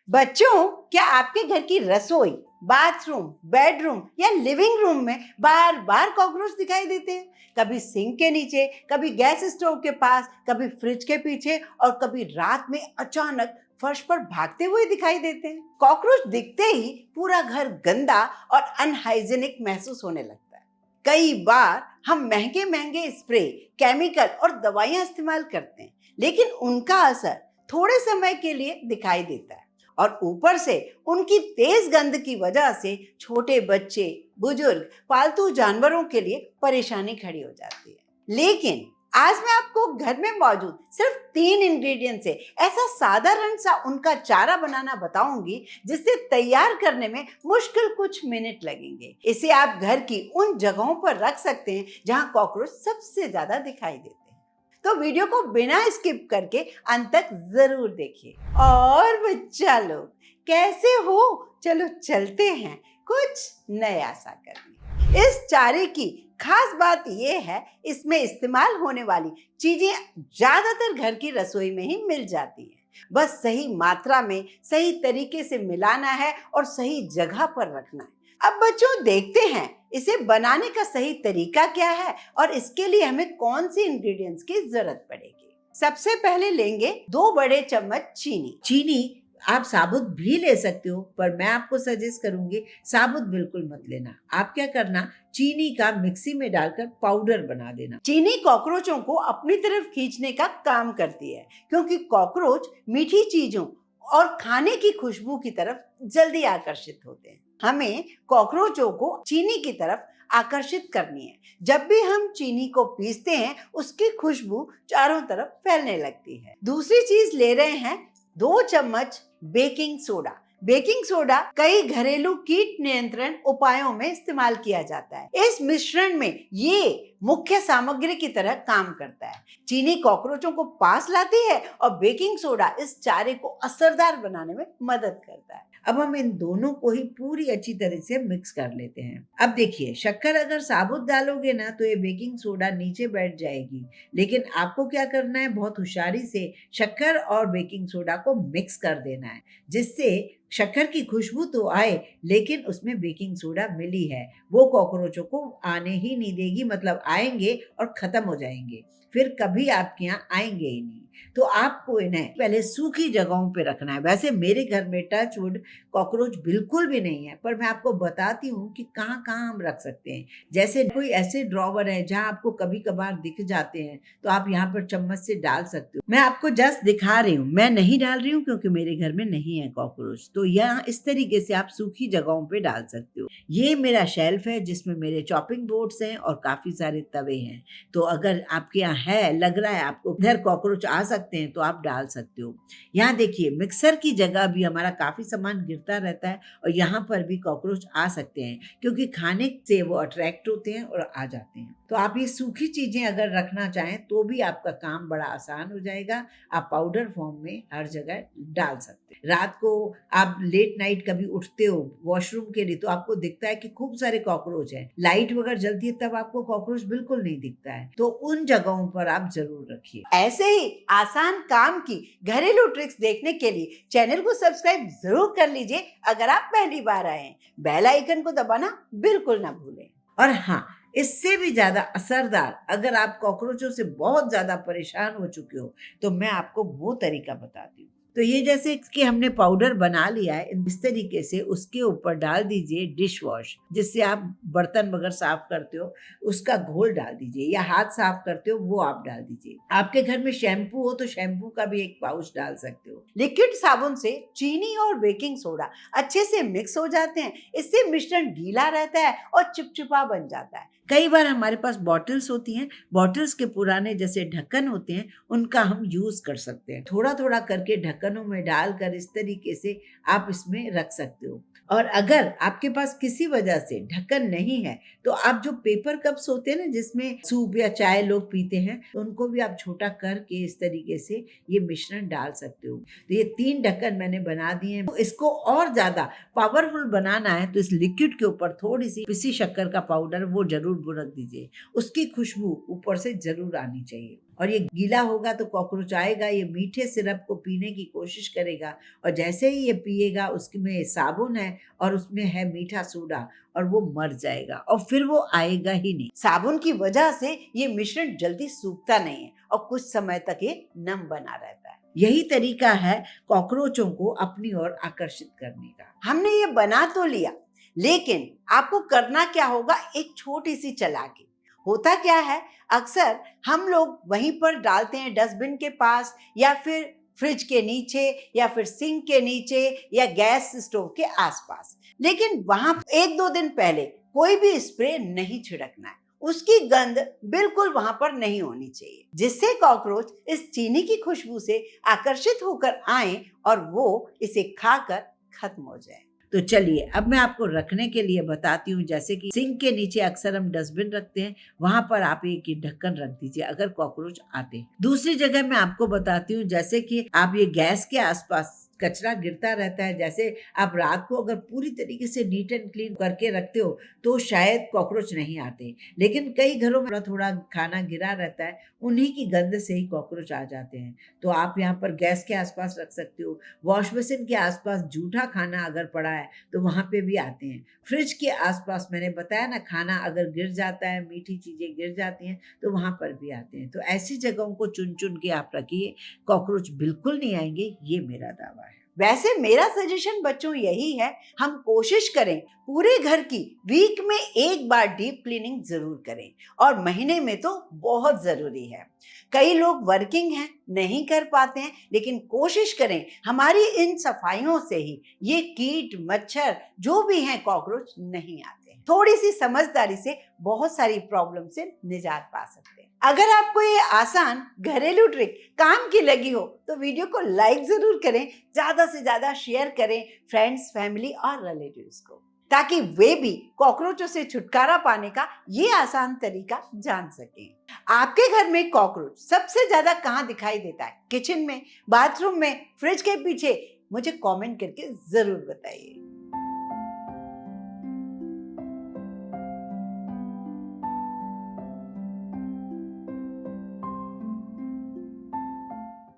बच्चों, क्या आपके घर की रसोई, बाथरूम, बेडरूम या लिविंग रूम में बार बार कॉकरोच दिखाई देते हैं? कभी सिंक के नीचे, कभी गैस स्टोव के पास, कभी फ्रिज के पीछे और कभी रात में अचानक फर्श पर भागते हुए दिखाई देते हैं। कॉकरोच दिखते ही पूरा घर गंदा और अनहाइजीनिक महसूस होने लगता है। कई बार हम महंगे महंगे स्प्रे, केमिकल और दवाइयां इस्तेमाल करते हैं, लेकिन उनका असर थोड़े समय के लिए दिखाई देता है और ऊपर से उनकी तेज गंध की वजह से छोटे बच्चे, बुजुर्ग, पालतू जानवरों के लिए परेशानी खड़ी हो जाती है। लेकिन आज मैं आपको घर में मौजूद सिर्फ 3 इंग्रेडिएंट से ऐसा साधारण सा उनका चारा बनाना बताऊंगी जिससे तैयार करने में मुश्किल कुछ मिनट लगेंगे। इसे आप घर की उन जगहों पर रख सकते हैं जहां कॉकरोच सबसे ज्यादा दिखाई देते हैं। तो वीडियो को बिना स्किप करके अंत तक जरूर देखिए। और बच्चा लोग कैसे हो? चलो चलते हैं कुछ नया सा करने। इस चारे की खास बात यह है, इसमें इस्तेमाल होने वाली चीजें ज्यादातर घर की रसोई में ही मिल जाती हैं। बस सही मात्रा में सही तरीके से मिलाना है और सही जगह पर रखना है। अब बच्चों देखते हैं इसे बनाने का सही तरीका क्या है और इसके लिए हमें कौन सी इंग्रेडिएंट्स की जरूरत पड़ेगी। सबसे पहले लेंगे 2 बड़े चम्मच चीनी। चीनी आप साबुत भी ले सकते हो, पर मैं आपको सजेस्ट करूंगी साबुत बिल्कुल मत लेना। आप क्या करना, चीनी का मिक्सी में डालकर पाउडर बना देना। चीनी कॉकरोचों को अपनी तरफ खींचने का काम करती है, क्योंकि कॉकरोच मीठी चीजों और खाने की खुशबू की तरफ जल्दी आकर्षित होते हैं। हमें कॉकरोचों को चीनी की तरफ आकर्षित करनी है। जब भी हम चीनी को पीसते हैं, उसकी खुशबू चारों तरफ फैलने लगती है। दूसरी चीज ले रहे हैं 2 चम्मच बेकिंग सोडा। बेकिंग सोडा कई घरेलू कीट नियंत्रण उपायों में इस्तेमाल किया जाता है। इस मिश्रण में ये मुख्य सामग्री की तरह काम करता है। चीनी कॉकरोचों को पास लाती है और बेकिंग सोडा इस चारे को असरदार बनाने में मदद करता है। अब हम इन दोनों को ही पूरी अच्छी तरह से मिक्स कर लेते हैं। अब देखिए, शक्कर अगर साबुत डालोगे ना तो ये बेकिंग सोडा नीचे बैठ जाएगी, लेकिन आपको क्या करना है, बहुत होशियारी से शक्कर और बेकिंग सोडा को मिक्स कर देना है, जिससे शक्कर की खुशबू तो आए लेकिन उसमें बेकिंग सोडा मिली है, वो कॉकरोचों को आने ही नहीं देगी। मतलब आएंगे और खत्म हो जाएंगे, फिर कभी आपके यहाँ आएंगे ही नहीं। तो आपको इन्हें पहले सूखी जगहों पे रखना है। वैसे मेरे घर में टच वुड कॉकरोच बिल्कुल भी नहीं है, पर मैं आपको बताती हूँ कि कहाँ कहाँ हम रख सकते हैं। जैसे कोई ऐसे ड्रॉवर है जहाँ आपको कभी कभार दिख जाते हैं, तो आप यहाँ पर चम्मच से डाल सकते हो। मैं आपको जस्ट दिखा रही हूँ, मैं नहीं डाल रही हूँ क्योंकि मेरे घर में नहीं है कॉकरोच। तो यहाँ इस तरीके से आप सूखी जगहों पे डाल सकते हो। ये मेरा शेल्फ है जिसमें मेरे चॉपिंग बोर्ड्स हैं और काफी सारे तवे हैं। तो अगर आपके यहाँ है, लग रहा है आपको इधर कॉकरोच आ सकते हैं, तो आप डाल सकते हो। यहाँ देखिए, मिक्सर की जगह भी हमारा काफी सामान गिरता रहता है और यहाँ पर भी कॉकरोच आ सकते हैं, क्योंकि खाने से वो अट्रैक्ट होते हैं और आ जाते हैं। तो आप ये सूखी चीजें अगर रखना चाहें तो भी आपका काम बड़ा आसान हो जाएगा। आप पाउडर फॉर्म में हर जगह डाल सकते हैं। रात को आप लेट नाइट कभी उठते हो वॉशरूम के लिए, तो आपको दिखता है कि खूब सारे कॉकरोच हैं। लाइट वगैरह जलती है तब आपको कॉकरोच बिल्कुल नहीं दिखता है, तो उन जगहों पर आप जरूर रखिए। ऐसे ही आसान काम की घरेलू ट्रिक्स देखने के लिए चैनल को सब्सक्राइब जरूर कर लीजिए। अगर आप पहली बार आए हैं, बेल आइकन को दबाना बिल्कुल ना भूलें। और हाँ, इससे भी ज्यादा असरदार, अगर आप कॉकरोचों से बहुत ज्यादा परेशान हो चुके हो, तो मैं आपको वो तरीका बताती हूँ। तो ये जैसे कि हमने पाउडर बना लिया है, इस तरीके से उसके ऊपर डाल दीजिए डिश वॉश, जिससे आप बर्तन वगैरह साफ करते हो उसका घोल डाल दीजिए, या हाथ साफ करते हो वो आप डाल दीजिए। आपके घर में शैम्पू हो तो शैम्पू का भी एक पाउच डाल सकते हो। लिक्विड साबुन से चीनी और बेकिंग सोडा अच्छे से मिक्स हो जाते हैं। इससे मिश्रण ढीला रहता है और चिपचिपा बन जाता है। कई बार हमारे पास बॉटल्स होती हैं, बॉटल्स के पुराने जैसे ढक्कन होते हैं, उनका हम यूज कर सकते हैं। थोड़ा थोड़ा करके ढक्कनों में डालकर इस तरीके से आप इसमें रख सकते हो। और अगर आपके पास किसी वजह से ढक्कन नहीं है, तो आप जो पेपर कप्स होते हैं ना, जिसमें सूप या चाय लोग पीते हैं, तो उनको भी आप छोटा करके इस तरीके से ये मिश्रण डाल सकते हो। तो ये 3 ढक्कन मैंने बना दिए हैं। तो इसको और ज्यादा पावरफुल बनाना है तो इस लिक्विड के ऊपर थोड़ी सी पिसी शक्कर का पाउडर वो जरूर बुरक दीजिए। उसकी खुशबू ऊपर से जरूर आनी चाहिए। और ये गीला होगा तो कॉकरोच आएगा, ये मीठे सिरप को पीने की कोशिश करेगा, और जैसे ही ये पिएगा उसमें साबुन है और उसमें है मीठा सोडा, और वो मर जाएगा और फिर वो आएगा ही नहीं। साबुन की वजह से ये मिश्रण जल्दी सूखता नहीं है और कुछ समय तक ये नम बना रहता है। यही तरीका है कॉकरोचों को अपनी ओर आकर्षित करने का। हमने ये बना तो लिया, लेकिन आपको करना क्या होगा, एक छोटी सी चालाकी। होता क्या है, अक्सर हम लोग वहीं पर डालते हैं डस्टबिन के पास, या फिर फ्रिज के नीचे, या फिर सिंक के नीचे, या गैस स्टोव के आसपास। लेकिन वहां 1-2 दिन पहले कोई भी स्प्रे नहीं छिड़कना है। उसकी गंध बिल्कुल वहां पर नहीं होनी चाहिए, जिससे कॉकरोच इस चीनी की खुशबू से आकर्षित होकर आए और वो इसे खाकर खत्म हो जाए। तो चलिए अब मैं आपको रखने के लिए बताती हूँ। जैसे कि सिंक के नीचे अक्सर हम डस्टबिन रखते हैं, वहां पर आप एक ढक्कन रख दीजिए अगर कॉकरोच आते हैं। दूसरी जगह मैं आपको बताती हूँ, जैसे कि आप ये गैस के आसपास कचरा गिरता रहता है, जैसे आप रात को अगर पूरी तरीके से नीट एंड क्लीन करके रखते हो तो शायद कॉकरोच नहीं आते, लेकिन कई घरों में थोड़ा थोड़ा खाना गिरा रहता है, उन्हीं की गंध से ही कॉकरोच आ जाते हैं। तो आप यहाँ पर गैस के आसपास रख सकते हो। वॉश बेसिन के आसपास जूठा खाना अगर पड़ा है तो वहां पे भी आते हैं। फ्रिज के आसपास मैंने बताया ना, खाना अगर गिर जाता है, मीठी चीजें गिर जाती हैं तो वहां पर भी आते हैं। तो ऐसी जगहों को चुन चुन के आप रखिए, कॉकरोच बिल्कुल नहीं आएंगे, ये मेरा दावा है। वैसे मेरा सजेशन बच्चों यही है, हम कोशिश करें पूरे घर की वीक में 1 बार डीप क्लीनिंग जरूर करें, और महीने में तो बहुत जरूरी है। कई लोग वर्किंग हैं, नहीं कर पाते हैं, लेकिन कोशिश करें हमारी इन सफाइयों से ही ये कीट मच्छर जो भी हैं कॉकरोच नहीं आते हैं। थोड़ी सी समझदारी से बहुत सारी प्रॉब्लम से निजात पा सकते हैं। अगर आपको ये आसान घरेलू ट्रिक काम की लगी हो तो वीडियो को लाइक जरूर करें, ज्यादा से ज्यादा शेयर करें फ्रेंड्स, फैमिली और रिलेटिव्स को, ताकि वे भी कॉकरोचों से छुटकारा पाने का ये आसान तरीका जान सकें। आपके घर में कॉकरोच सबसे ज्यादा कहाँ दिखाई देता है? किचन में, बाथरूम में, फ्रिज के पीछे? मुझे कमेंट करके जरूर बताइए।